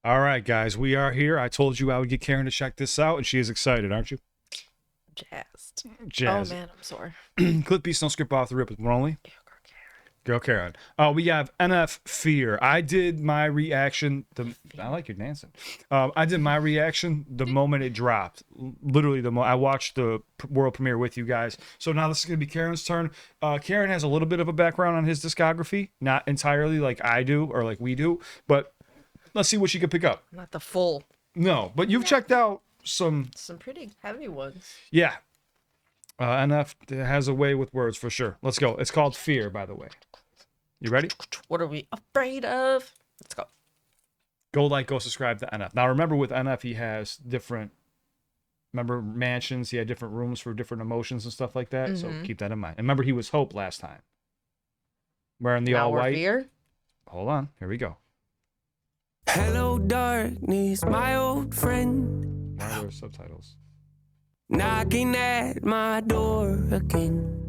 All right, guys, we are here. I told you I would get Karen to check this out, and she is excited, aren't you? Jazzed. Jazzed. Oh man, I'm sore. CliffBeats, don't skip off the rip. We're only. Girl Karen. We have NF Fear. I did my reaction. I like your dancing. I did my reaction the moment it dropped. Literally, I watched the world premiere with you guys. So now this is going to be Karen's turn. Karen has a little bit of a background on his discography. Not entirely like I do or like we do. But let's see what she can pick up. Not the full. No, but you've checked out some pretty heavy ones. Yeah. NF has a way with words for sure. Let's go. It's called Fear, by the way. You ready? What are we afraid of? Let's go. Go like, go subscribe to NF. Now remember with NF, he has different, mansions. He had different rooms for different emotions and stuff like that. So keep that in mind. And remember, he was Hope last time. Wearing the Now all we're white. Fear? Hold on. Here we go. Hello, darkness, my old friend. Now there's subtitles. Knocking at my door again.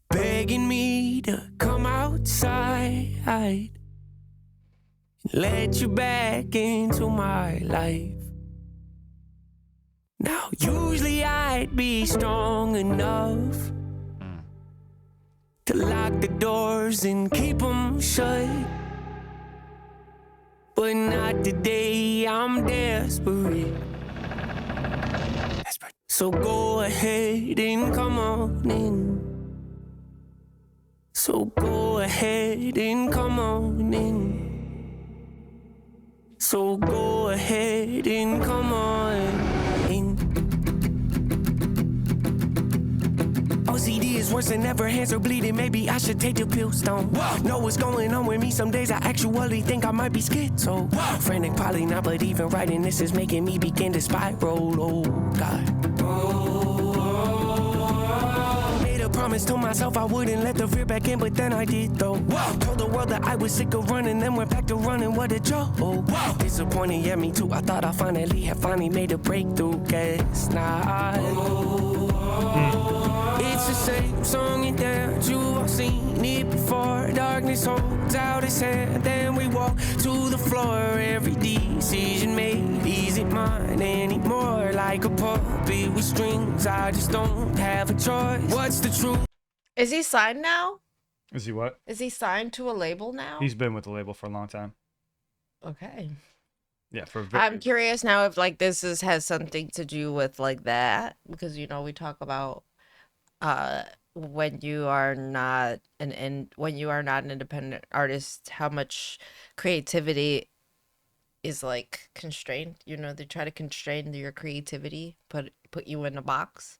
Begging me to come outside. Let you back into my life. Now, usually I'd be strong enough to lock the doors and keep them shut. But not today, I'm desperate. So go ahead and come on in. So go ahead and come on in. So go ahead and come on in. OCD is worse than ever, hands are bleeding. Maybe I should take the pill stone. Know what's going on with me. Some days I actually think I might be schizo. Frantic, probably not, but even writing this is making me begin to spiral. Oh God. Promised to myself I wouldn't let the fear back in, but then I did though. Told the world that I was sick of running, then went back to running. What a joke. Disappointed, yeah, me too. I thought I finally made a breakthrough. Guess not. It's the same song and dance. You all seen it before. Darkness holds out its hand, then we walk to the floor. Every decision made, is it mine anymore? Like a puppet with strings, I just don't have a choice. What's the truth? Is he signed now? Is he what? Is he signed to a label now? He's been with the label for a long time. Okay. Yeah, for I'm curious now if like this has something to do with like that, because we talk about when you are not an independent artist, how much creativity is like constrained. They try to constrain your creativity, put you in a box.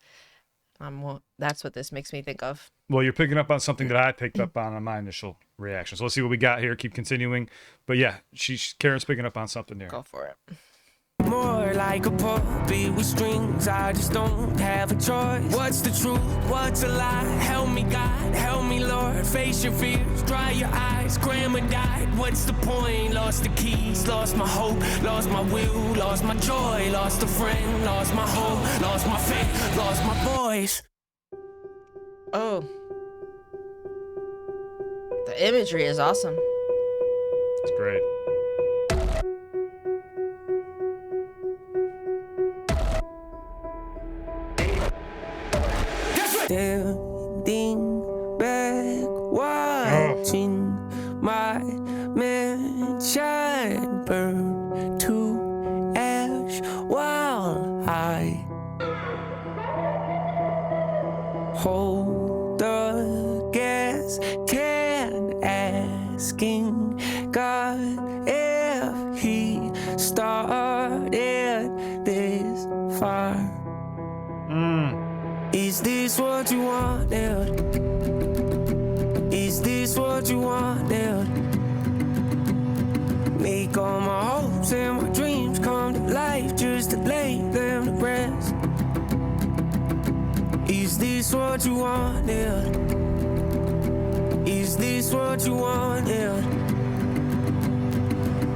That's what this makes me think of. Well, you're picking up on something that I picked up on my initial reaction. So let's see what we got here. Keep continuing. But yeah, Karen's picking up on something there. Go for it. More like a puppet with strings, I just don't have a choice. What's the truth? What's a lie? Help me God, help me Lord. Face your fears, dry your eyes. Grandma died, what's the point? Lost the keys, lost my hope, lost my will, lost my joy, lost a friend, lost my hope, lost my faith, lost my voice. Oh, the imagery is awesome. It's great. Standing back, watching my mansion burn to ash while I hold the gas can, asking God if He started this fire. Is this what you wanted? Is this what you wanted? Make all my hopes and my dreams come to life just to lay them to rest. Is this what you wanted? Is this what you wanted?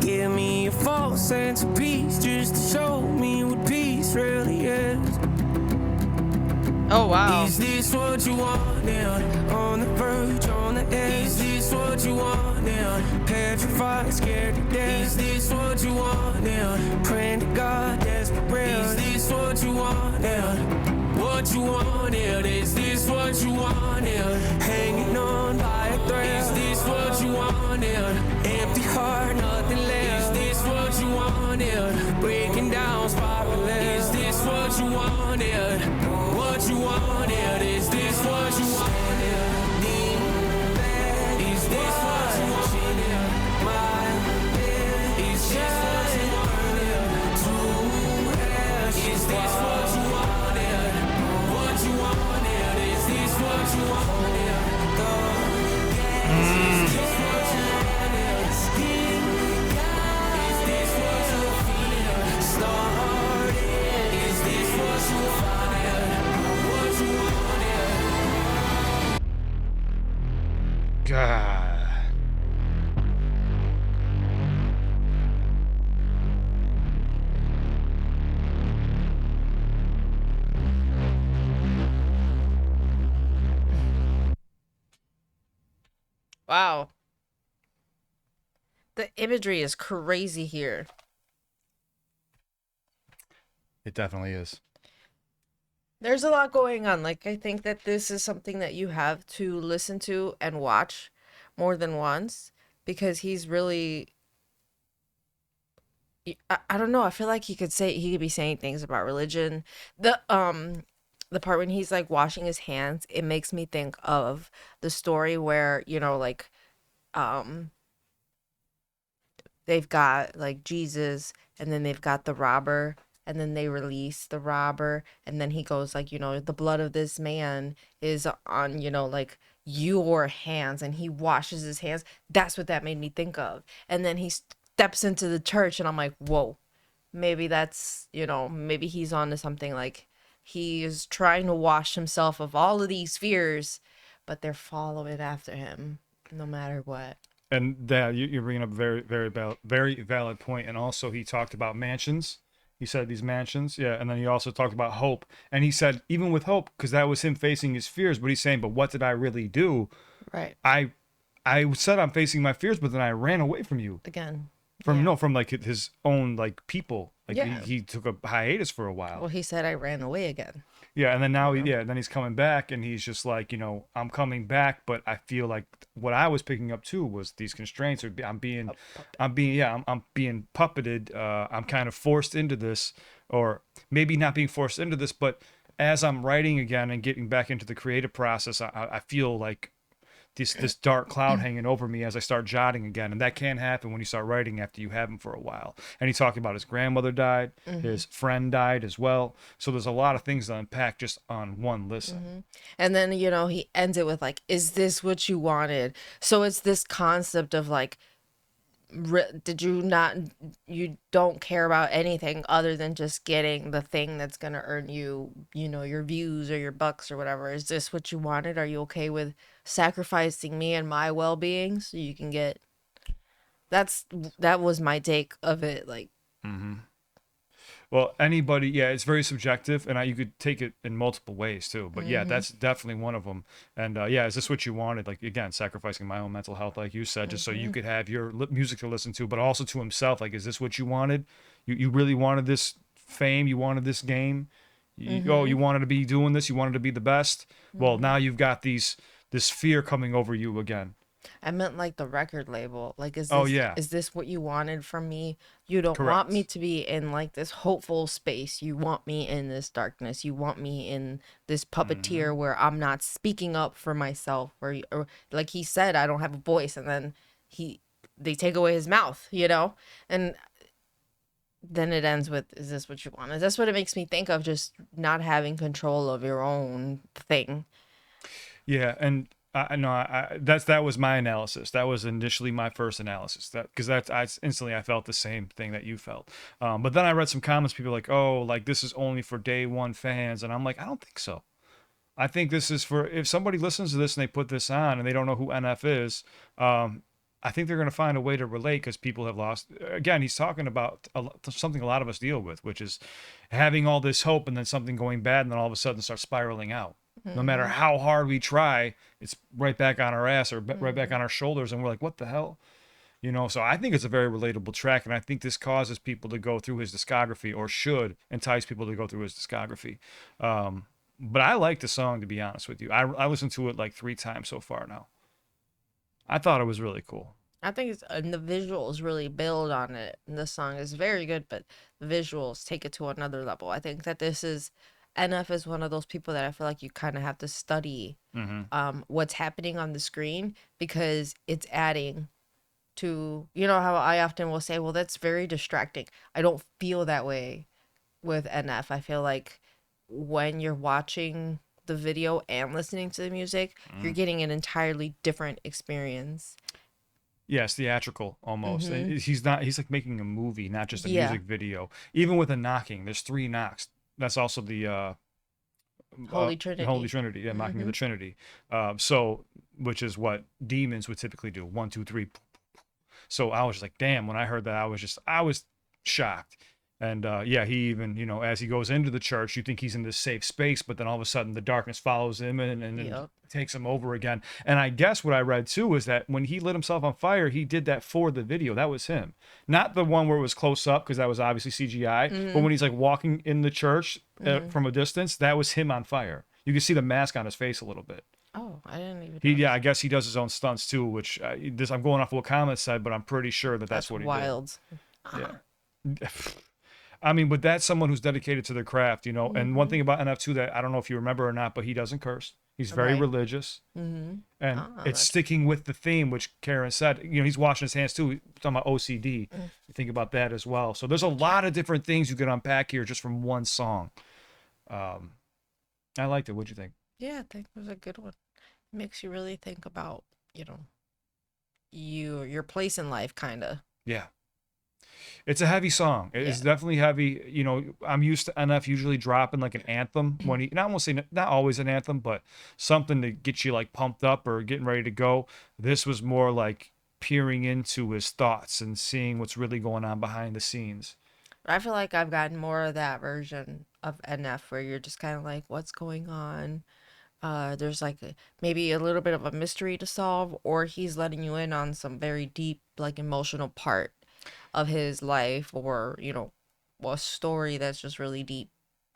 Give me a false sense of peace just to show me what peace really is. Oh wow. Is this what you wanted? On the verge, on the edge. Is this what what you want now? Petrified, scared to death. Is this what you want now? Praying to God, desperate. Is this what you want now? What you want now? Is this what you want now? Hanging on by a thread. Is this what you want now? Empty heart, nothing left. Is this what you want now? Breaking down, spiraling. Is this what you want now? What you want now? Is this what you want now? Is this what you want now? Is this what you want now? Is this what you want now? What you want now? Is this what you want now? Is this what you want now? Is this what you feel started? Is this what you want now? What you want now? God. Wow. The imagery is crazy here. It definitely is. There's a lot going on. Like, I think that this is something that you have to listen to and watch more than once because he's really. I don't know. I feel like he could be saying things about religion. The part when he's like washing his hands, it makes me think of the story where, you know, like they've got like Jesus and then they've got the robber and then they release the robber and then he goes like, you know, the blood of this man is on, you know, like your hands, and he washes his hands. That's what that made me think of. And then he steps into the church and I'm like, whoa, maybe that's, you know, maybe he's on to something. Like he is trying to wash himself of all of these fears, but they're following after him no matter what. And that you're bringing up a very valid point. And also he talked about mansions. He said these mansions, yeah. And then he also talked about hope. And he said even with hope, because that was him facing his fears. But he's saying, but what did I really do? Right. I said I'm facing my fears, but then I ran away from you. Again. From like his own like people. Like Yeah. he took a hiatus for a while. Well, he said I ran away again. Yeah, and then now then he's coming back and he's just like, you know, I'm coming back, but I feel like what I was picking up too was these constraints or I'm being puppeted. I'm kind of forced into this, or maybe not being forced into this, but as I'm writing again and getting back into the creative process, I feel like this dark cloud hanging over me as I start jotting again. And that can happen when you start writing after you have them for a while. And he talked about his grandmother died, his friend died as well. So there's a lot of things to unpack just on one listen. And then, you know, he ends it with like, is this what you wanted? So it's this concept of like, you don't care about anything other than just getting the thing that's going to earn you, you know, your views or your bucks or whatever. Is this what you wanted? Are you okay with sacrificing me and my well-being so you can get? That was my take of it. Like, Well, anybody, yeah, it's very subjective, and you could take it in multiple ways too. But yeah, that's definitely one of them. And yeah, is this what you wanted? Like again, sacrificing my own mental health, like you said, just so you could have your music to listen to, but also to himself. Like, is this what you wanted? You really wanted this fame? You wanted this game? You wanted to be doing this? You wanted to be the best? Well, now you've got this fear coming over you again. I meant like the record label. Like, is this what you wanted from me? You don't want me to be in like this hopeful space. You want me in this darkness. You want me in this puppeteer where I'm not speaking up for myself. Or like he said, I don't have a voice, and then they take away his mouth, you know? And then it ends with, is this what you wanted? That's what it makes me think of, just not having control of your own thing. Yeah, and that was my analysis. That was initially my first analysis. Because instantly I felt the same thing that you felt. But then I read some comments. People were like, oh, like this is only for day one fans, and I'm like, I don't think so. I think this is for if somebody listens to this and they put this on and they don't know who NF is. I think they're going to find a way to relate because people have lost. Again, he's talking about something a lot of us deal with, which is having all this hope and then something going bad and then all of a sudden start spiraling out. No matter how hard we try, it's right back on our ass or right back on our shoulders, and we're like, what the hell? You know, so I think it's a very relatable track, and I think this causes people to go through his discography, or should entice people to go through his discography. But I like the song, to be honest with you. I listened to it like 3 times so far now. I thought it was really cool. I think it's and the visuals really build on it. And the song is very good, but the visuals take it to another level. I think that this is NF is one of those people that I feel like you kind of have to study what's happening on the screen, because it's adding to, you know, how I often will say, well, that's very distracting. I don't feel that way with NF. I feel like when you're watching the video and listening to the music, you're getting an entirely different experience. Yes, theatrical almost. He's like making a movie, not just a Yeah. music video. Even with the knocking, there's 3 knocks. That's also the Holy Trinity. Holy Trinity, yeah, mocking of the Trinity. So, which is what demons would typically do. 1, 2, 3. So I was just like, damn. When I heard that, I was shocked. And yeah, he even, you know, as he goes into the church, you think he's in this safe space, but then all of a sudden the darkness follows him and Yep. takes him over again. And I guess what I read too is that when he lit himself on fire, he did that for the video. That was him, not the one where it was close up, because that was obviously CGI. But when he's like walking in the church from a distance, that was him on fire. You can see the mask on his face a little bit. Oh, I didn't even. Yeah, I guess he does his own stunts too, which I'm going off of what comments said, but I'm pretty sure that that's what he wild. did. Yeah. I mean, but that's someone who's dedicated to their craft, you know. And one thing about NF2 that I don't know if you remember or not, but he doesn't curse. He's very Right. religious, and it's that's- sticking with the theme, which Karen said. You know, he's washing his hands too. He's talking about OCD. You think about that as well. So there's a lot of different things you can unpack here just from one song. I liked it. What'd you think? Yeah, I think it was a good one. It makes you really think about, you know, your place in life, kind of. Yeah. It's a heavy song. It's definitely heavy. You know, I'm used to NF usually dropping like an anthem when he, not always an anthem, but something to get you like pumped up or getting ready to go. This was more like peering into his thoughts and seeing what's really going on behind the scenes. I feel like I've gotten more of that version of NF where you're just kind of like, what's going on? There's like maybe a little bit of a mystery to solve, or he's letting you in on some very deep, like emotional part of his life, or, you know, a story that's just really deep.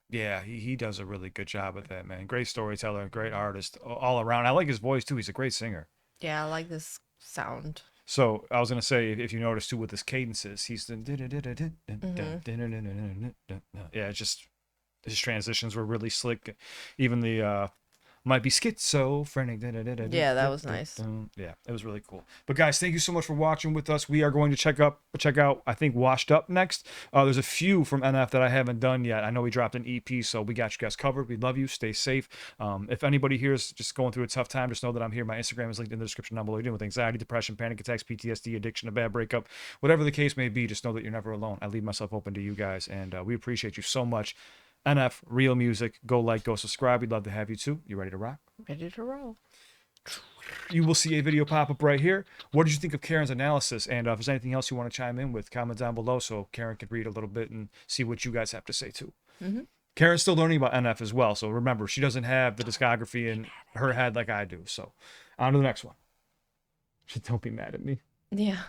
Yeah, he does a really good job with that, man. Great storyteller, great artist all around. I like his voice too. He's a great singer. Yeah, I like this sound. So I was gonna say, if you notice too with his cadences, he's the yeah, it's just his transitions were really slick. Even the might be schizophrenic. Yeah, that was nice. Yeah, it was really cool. But guys, thank you so much for watching with us. We are going to check out I think Washed Up next. There's a few from NF that I haven't done yet. I know we dropped an EP, so we got you guys covered. We love you. Stay safe. If anybody here is just going through a tough time, just know that I'm here. My Instagram is linked in the description down below. You're dealing with anxiety, depression, panic attacks, PTSD, addiction, a bad breakup, whatever the case may be, just know that you're never alone. I leave myself open to you guys, and we appreciate you so much. NF, real music. Go like, go subscribe. We'd love to have you too. You ready to rock? Ready to roll. You will see a video pop up right here. What did you think of Karen's analysis? And if there's anything else you want to chime in with, comment down below so Karen can read a little bit and see what you guys have to say too. Karen's still learning about NF as well. So remember, she doesn't have the discography in her head like I do. So on to the next one. Don't be mad at me. Yeah.